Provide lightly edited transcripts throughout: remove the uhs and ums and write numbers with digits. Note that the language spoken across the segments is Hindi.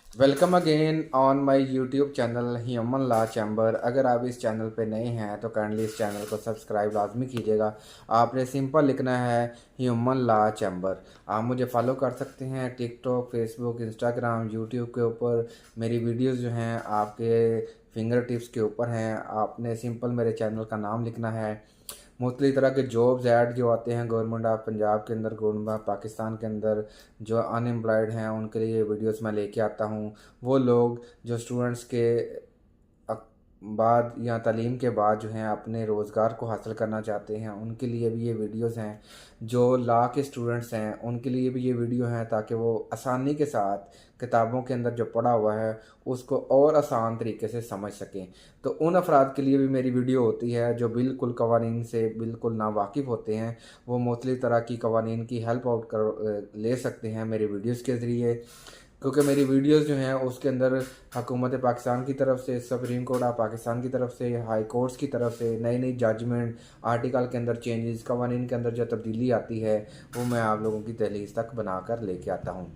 Welcome again on my YouTube channel human law chamber. अगर आप इस चैनल पे नए हैं तो काइंडली इस चैनल को सब्सक्राइब लाजमी कीजिएगा। आपने सिंपल लिखना है ह्यूमन लॉ चैम्बर। आप मुझे फॉलो कर सकते हैं टिकटॉक, फेसबुक, इंस्टाग्राम, यूट्यूब के ऊपर। मेरी वीडियोस जो हैं आपके फिंगर टिप्स के ऊपर हैं। आपने सिंपल मेरे चैनल का नाम लिखना है। मुख्तलिफ़ तरह के जॉब्स ऐड जो आते हैं गवर्नमेंट ऑफ पंजाब के अंदर, गवर्नमेंट ऑफ पाकिस्तान के अंदर, जो अनएम्प्लॉयड हैं उनके लिए वीडियोस मैं लेके आता हूँ। वो लोग जो स्टूडेंट्स के बाद या तालीम के बाद जो हैं अपने रोज़गार को हासिल करना चाहते हैं, उनके लिए भी ये वीडियोस हैं। जो लॉ के स्टूडेंट्स हैं उनके लिए भी ये वीडियो हैं, ताकि वो आसानी के साथ किताबों के अंदर जो पढ़ा हुआ है उसको और आसान तरीके से समझ सकें। तो उन अफराद के लिए भी मेरी वीडियो होती है जो बिल्कुल कवानीन से बिल्कुल नावाकिफ़ होते हैं। वो मुख्तलिफ़ तरह की कवानीन की हेल्प आउट कर ले सकते हैं मेरी वीडियोज़ के ज़रिए। क्योंकि मेरी वीडियोस जो हैं उसके अंदर हुकूमत पाकिस्तान की तरफ से, सुप्रीम कोर्ट ऑफ पाकिस्तान की तरफ से, हाई कोर्ट्स की तरफ से नई नई जजमेंट, आर्टिकल के अंदर चेंजेस, कवानीन के अंदर जो तब्दीली आती है वो मैं आप लोगों की दहलीज तक बनाकर लेके आता हूँ।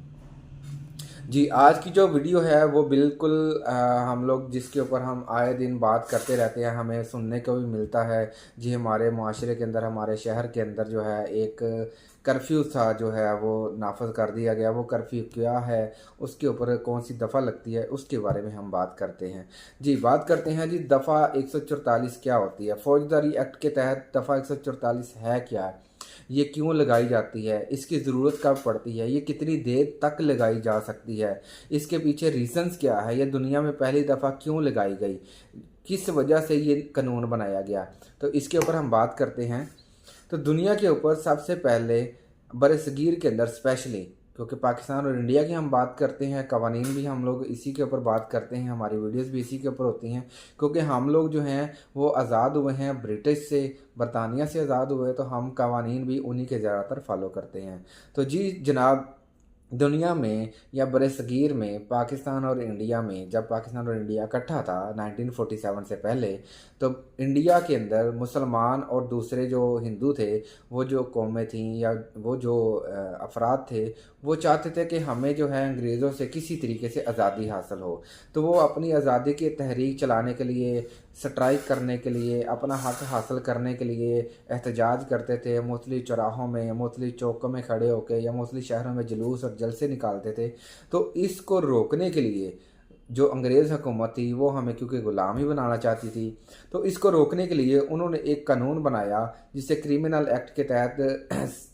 जी, आज की जो वीडियो है वो बिल्कुल हम लोग जिसके ऊपर हम आए दिन बात करते रहते हैं, हमें सुनने को भी मिलता है। जी, हमारे माशरे के अंदर, हमारे शहर के अंदर जो है एक कर्फ्यू था जो है वो नाफज कर दिया गया। वो कर्फ्यू क्या है, उसके ऊपर कौन सी दफ़ा लगती है, उसके बारे में हम बात करते हैं। जी, बात करते हैं जी, दफ़ा 144 क्या होती है। फौजदारी एक्ट के तहत दफ़ा 144 है क्या, ये क्यों लगाई जाती है, इसकी ज़रूरत कब पड़ती है, ये कितनी देर तक लगाई जा सकती है, इसके पीछे रीजंस क्या है, ये दुनिया में पहली दफ़ा क्यों लगाई गई, किस वजह से ये कानून बनाया गया, तो इसके ऊपर हम बात करते हैं। तो दुनिया के ऊपर सबसे पहले बरसगीर के अंदर स्पेशली, क्योंकि पाकिस्तान और इंडिया की हम बात करते हैं, कवानीन भी हम लोग इसी के ऊपर बात करते हैं, हमारी वीडियोस भी इसी के ऊपर होती हैं। क्योंकि हम लोग जो हैं वो आज़ाद हुए हैं ब्रिटिश से, बरतानिया से आज़ाद हुए, तो हम कवानीन भी उन्हीं के ज़्यादातर फॉलो करते हैं। तो जी जनाब, दुनिया में या बरसगीर में पाकिस्तान और इंडिया में, जब पाकिस्तान और इंडिया इकट्ठा था 1947 से पहले, तो इंडिया के अंदर मुसलमान और दूसरे जो हिंदू थे, वो जो कौमें थीं या वो जो अफराद थे, वो चाहते थे कि हमें जो है अंग्रेज़ों से किसी तरीके से आज़ादी हासिल हो। तो वो अपनी आज़ादी की तहरीक चलाने के लिए, स्ट्राइक करने के लिए, अपना हक़ हासिल करने के लिए एहतजाज करते थे। मुख्तलिफ़ चौराहों में, मुख्तलिफ़ चौकों में खड़े होकर या मुख्तलिफ़ शहरों में जुलूस और जलसे निकालते थे। तो इसको रोकने के लिए जो अंग्रेज़ हुकूमत थी वो हमें क्योंकि ग़ुलाम ही बनाना चाहती थी, तो इसको रोकने के लिए उन्होंने एक कानून बनाया जिसे क्रिमिनल एक्ट के तहत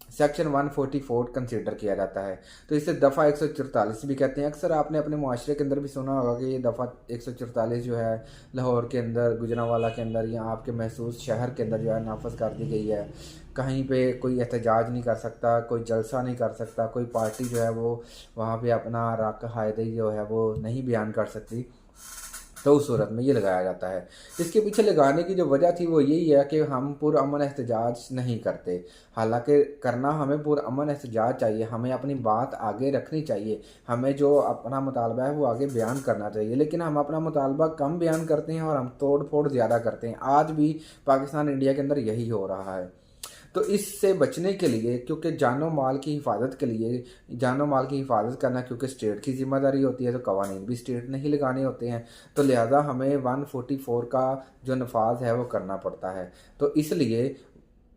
सेक्शन 144 कंसिडर किया जाता है। तो इसे दफ़ा 144 भी कहते हैं। अक्सर आपने अपने माशरे के अंदर भी सुना होगा कि ये दफ़ा 144 जो है लाहौर के अंदर, गुजरांवाला के अंदर या आपके महसूस शहर के अंदर जो है नाफज कर दी गई है। कहीं पे कोई एहतजाज नहीं कर सकता, कोई जलसा नहीं कर सकता, कोई पार्टी जो है वो वहाँ पे अपना राक हायदे जो है वो नहीं बयान कर सकती। तो उस सूरत में ये लगाया जाता है। इसके पीछे लगाने की जो वजह थी वो यही है कि हम पुरअमन एहतजाज नहीं करते। हालांकि करना हमें पुरअमन एहतजाज चाहिए, हमें अपनी बात आगे रखनी चाहिए, हमें जो अपना मुतालबा है वो आगे बयान करना चाहिए। लेकिन हम अपना मुतालबा कम बयान करते हैं और हम तोड़ फोड़ ज़्यादा करते हैं। आज भी पाकिस्तान इंडिया के अंदर यही हो रहा है। तो इससे बचने के लिए, क्योंकि जानो माल की हिफाजत के लिए, जानो माल की हिफाजत करना क्योंकि स्टेट की ज़िम्मेदारी होती है, तो कवानीन भी स्टेट ने ही लगाने होते हैं। तो लिहाजा हमें 144 का जो नफाज है वो करना पड़ता है। तो इसलिए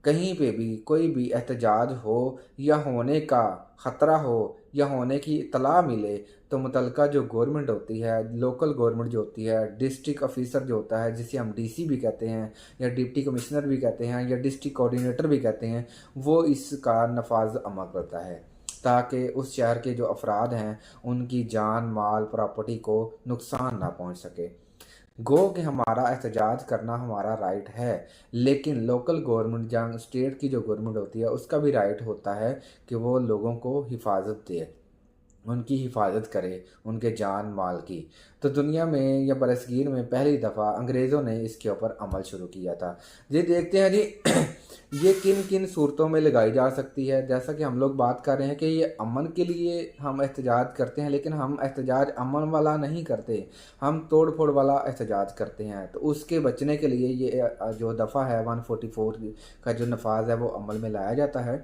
कहीं पे भी कोई भी एहतजाज हो या होने का ख़तरा हो या होने की इतला मिले, तो मुतलका जो गवर्नमेंट होती है, लोकल गवर्नमेंट जो होती है, डिस्ट्रिक्ट ऑफिसर जो होता है जिसे हम डीसी भी कहते हैं या डिप्टी कमिश्नर भी कहते हैं या डिस्ट्रिक्ट कोऑर्डिनेटर भी कहते हैं, वो इसका नफाज अमल करता है, ताकि उस शहर के जो अफराद हैं उनकी जान माल प्रॉपर्टी को नुकसान ना पहुंच सके। गो कि हमारा एहतजाज करना हमारा राइट है, लेकिन लोकल गवर्नमेंट या स्टेट की जो गवर्नमेंट होती है उसका भी राइट होता है कि वो लोगों को हिफाजत दे, उनकी हिफाजत करे, उनके जान माल की। तो दुनिया में या बरसगीर में पहली दफ़ा अंग्रेज़ों ने इसके ऊपर अमल शुरू किया था। जी देखते हैं जी ये किन किन सूरतों में लगाई जा सकती है। जैसा कि हम लोग बात कर रहे हैं कि ये अमन के लिए हम एहतजाज करते हैं, लेकिन हम एहतजाज अमन वाला नहीं करते, हम तोड़ फोड़ वाला एहतजाज करते हैं। तो उसके बचने के लिए ये जो दफ़ा है 144 का जो नफाज है वो अमल में लाया जाता है।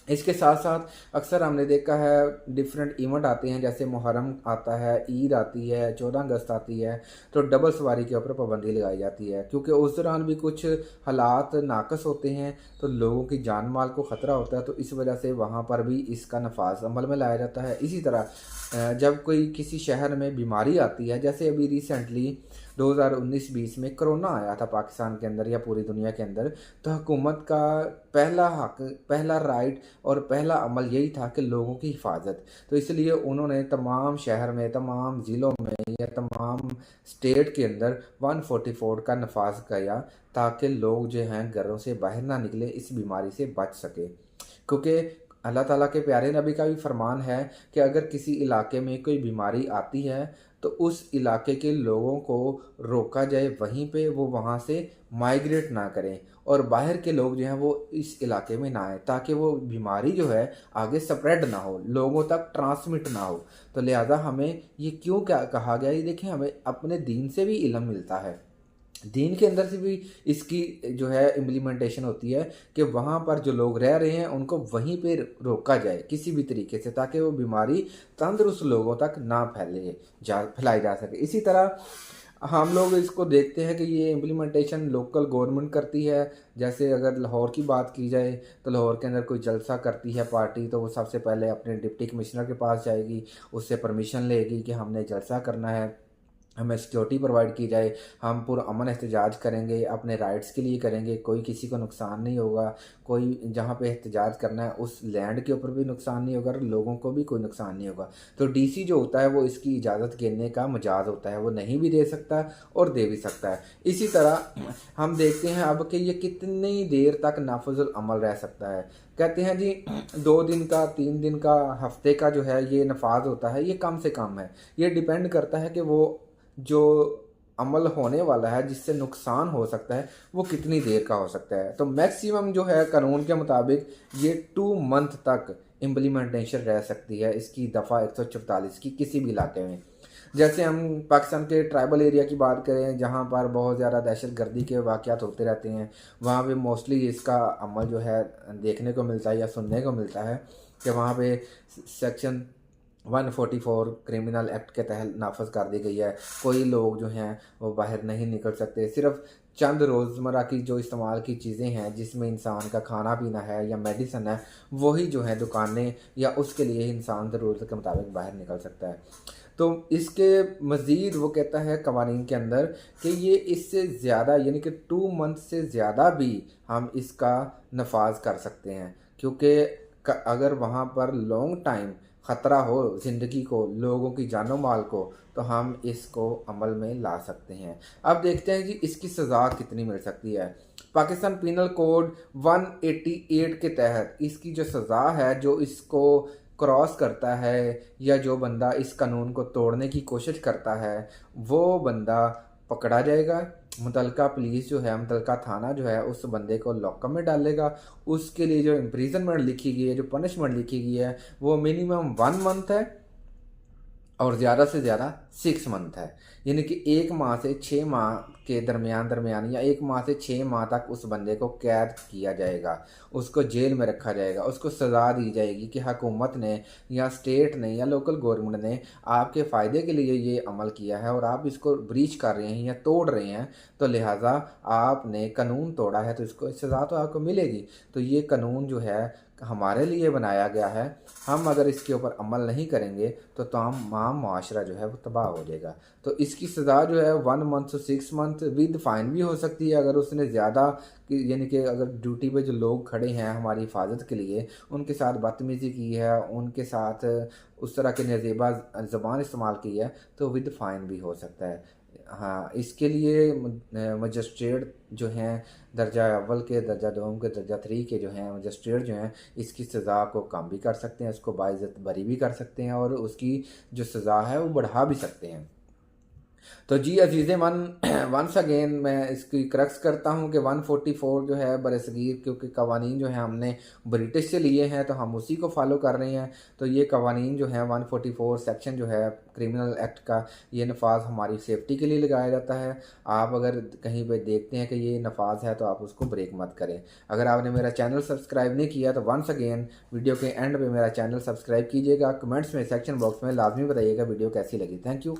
इसके साथ साथ अक्सर हमने देखा है डिफरेंट इवेंट आते हैं, जैसे मुहर्रम आता है, ईद आती है, 14 अगस्त आती है, तो डबल सवारी के ऊपर पाबंदी लगाई जाती है, क्योंकि उस दौरान भी कुछ हालात नाकस होते हैं, तो लोगों की जान माल को ख़तरा होता है, तो इस वजह से वहाँ पर भी इसका नफाज अमल में लाया जाता है। इसी तरह जब कोई किसी शहर में बीमारी आती है, जैसे अभी रिसेंटली 2019-20 में कोरोना आया था पाकिस्तान के अंदर या पूरी दुनिया के अंदर, तो हुकूमत का पहला हक, पहला राइट और पहला अमल यही था कि लोगों की हिफाजत। तो इसलिए उन्होंने तमाम शहर में, तमाम ज़िलों में या तमाम स्टेट के अंदर 144 का नफाज किया, ताकि लोग जो हैं घरों से बाहर ना निकले, इस बीमारी से बच सके। क्योंकि अल्लाह ताला के प्यारे नबी का भी फरमान है कि अगर किसी इलाके में कोई बीमारी आती है तो उस इलाके के लोगों को रोका जाए, वहीं पे वो वहाँ से माइग्रेट ना करें और बाहर के लोग जो हैं वो इस इलाके में ना आए, ताकि वो बीमारी जो है आगे स्प्रेड ना हो, लोगों तक ट्रांसमिट ना हो। तो लिहाजा हमें ये क्यों क्या कहा गया, ये देखिए हमें अपने दीन से भी इल्म मिलता है, दीन के अंदर से भी इसकी जो है इम्प्लीमेंटेशन होती है कि वहाँ पर जो लोग रह रहे हैं उनको वहीं पे रोका जाए किसी भी तरीके से, ताकि वो बीमारी तंदुरुस्त लोगों तक ना फैलाई जा सके। इसी तरह हम लोग इसको देखते हैं कि ये इम्प्लीमेंटेशन लोकल गवर्नमेंट करती है। जैसे अगर लाहौर की बात की जाए तो लाहौर के अंदर कोई जलसा करती है पार्टी, तो वो सबसे पहले अपने डिप्टी कमिश्नर के पास जाएगी, उससे परमिशन लेगी कि हमने जलसा करना है, हमें सिक्योरिटी प्रोवाइड की जाए, हम पूरा अमन एहतजाज करेंगे, अपने राइट्स के लिए करेंगे, कोई किसी को नुकसान नहीं होगा, कोई जहाँ पे एहतजाज करना है उस लैंड के ऊपर भी नुकसान नहीं होगा और लोगों को भी कोई नुकसान नहीं होगा। तो डीसी जो होता है वो इसकी इजाज़त देने का मजाज होता है, वो नहीं भी दे सकता और दे भी सकता है। इसी तरह हम देखते हैं अब कि ये कितनी देर तक नाफिजुल अमल रह सकता है। कहते हैं जी 2 दिन का, 3 दिन का, हफ्ते का जो है ये नफाज होता है, ये कम से कम है। ये डिपेंड करता है कि वो जो अमल होने वाला है जिससे नुकसान हो सकता है वो कितनी देर का हो सकता है। तो मैक्सिमम जो है कानून के मुताबिक ये 2 मंथ तक इम्प्लीमेंटेशन रह सकती है इसकी दफ़ा 144 की किसी भी इलाके में। जैसे हम पाकिस्तान के ट्राइबल एरिया की बात करें जहाँ पर बहुत ज़्यादा दहशत गर्दी के वाक़यात होते रहते हैं, वहाँ पे मोस्टली इसका अमल जो है देखने को मिलता है या सुनने को मिलता है कि वहाँ पे सेक्शन 144 क्रिमिनल एक्ट के तहत नाफज कर दी गई है। कोई लोग जो हैं वो बाहर नहीं निकल सकते, सिर्फ चंद रोज़मर्रा की जो इस्तेमाल की चीज़ें हैं जिसमें इंसान का खाना पीना है या मेडिसिन है, वही जो है दुकानें या उसके लिए इंसान ज़रूरत के मुताबिक बाहर निकल सकता है। तो इसके मज़ीद वो कहता है कवानीन के अंदर कि ये इससे ज़्यादा यानी कि 2 मंथ से ज़्यादा भी हम इसका नफाज कर सकते हैं, क्योंकि अगर वहाँ पर लॉन्ग टाइम ख़तरा हो ज़िंदगी को, लोगों की जानो माल को, तो हम इसको अमल में ला सकते हैं। अब देखते हैं कि इसकी सज़ा कितनी मिल सकती है। पाकिस्तान पिनल कोड 188 के तहत इसकी जो सज़ा है, जो इसको क्रॉस करता है या जो बंदा इस कानून को तोड़ने की कोशिश करता है, वो बंदा पकड़ा जाएगा। मुतलका पुलिस जो है, मुतलका थाना जो है उस बंदे को लॉकअप में डालेगा। उसके लिए जो इम्प्रिजनमेंट लिखी गई है, जो पनिशमेंट लिखी गई है, वो मिनिमम 1 मंथ है और ज़्यादा से ज़्यादा 6 मंथ है। यानी कि 1 माह से 6 माह के दरमियान या 1 माह से 6 माह तक उस बंदे को कैद किया जाएगा, उसको जेल में रखा जाएगा, उसको सज़ा दी जाएगी कि हुकूमत ने या स्टेट ने या लोकल गवर्नमेंट ने आपके फ़ायदे के लिए ये अमल किया है और आप इसको ब्रीच कर रहे हैं या तोड़ रहे हैं, तो लिहाजा आपने कानून तोड़ा है तो इसको सज़ा तो आपको मिलेगी। तो ये कानून जो है हमारे लिए बनाया गया है, हम अगर इसके ऊपर अमल नहीं करेंगे तो तमाम माशरा जो है वो तबाह हो जाएगा। तो इसकी सज़ा जो है 1 मंथ से 6 मंथ विद फ़ाइन भी हो सकती है अगर उसने ज़्यादा, यानी कि अगर ड्यूटी पे जो लोग खड़े हैं हमारी हिफाजत के लिए उनके साथ बदतमीज़ी की है, उनके साथ उस तरह के नज़ेबा ज़बान इस्तेमाल की है, तो विद फ़ाइन भी हो सकता है। हाँ, इसके लिए मजिस्ट्रेट जो हैं दर्जा अव्वल के, दर्जा दोम के, दर्जा 3 के जो हैं मजिस्ट्रेट जो हैं इसकी सज़ा को कम भी कर सकते हैं, उसको बाइज़्ज़त बरी भी कर सकते हैं और उसकी जो सज़ा है वो बढ़ा भी सकते हैं। तो जी अजीज़ मन वंस अगेन मैं इसकी क्रक्स करता हूँ कि 144 जो है बरसगीर, क्योंकि कवानीन जो है हमने ब्रिटिश से लिए हैं तो हम उसी को फॉलो कर रहे हैं। तो ये कवानीन जो है 144 सेक्शन जो है क्रिमिनल एक्ट का, ये नफाज हमारी सेफ्टी के लिए लगाया जाता है। आप अगर कहीं पर देखते हैं कि ये नफाज है तो आप उसको ब्रेक मत करें। अगर आपने मेरा चैनल सब्सक्राइब नहीं किया तो वंस अगेन वीडियो के एंड पे मेरा चैनल सब्सक्राइब कीजिएगा। कमेंट्स में सेक्शन बॉक्स में लाजमी बताइएगा वीडियो कैसी लगी। Thank you.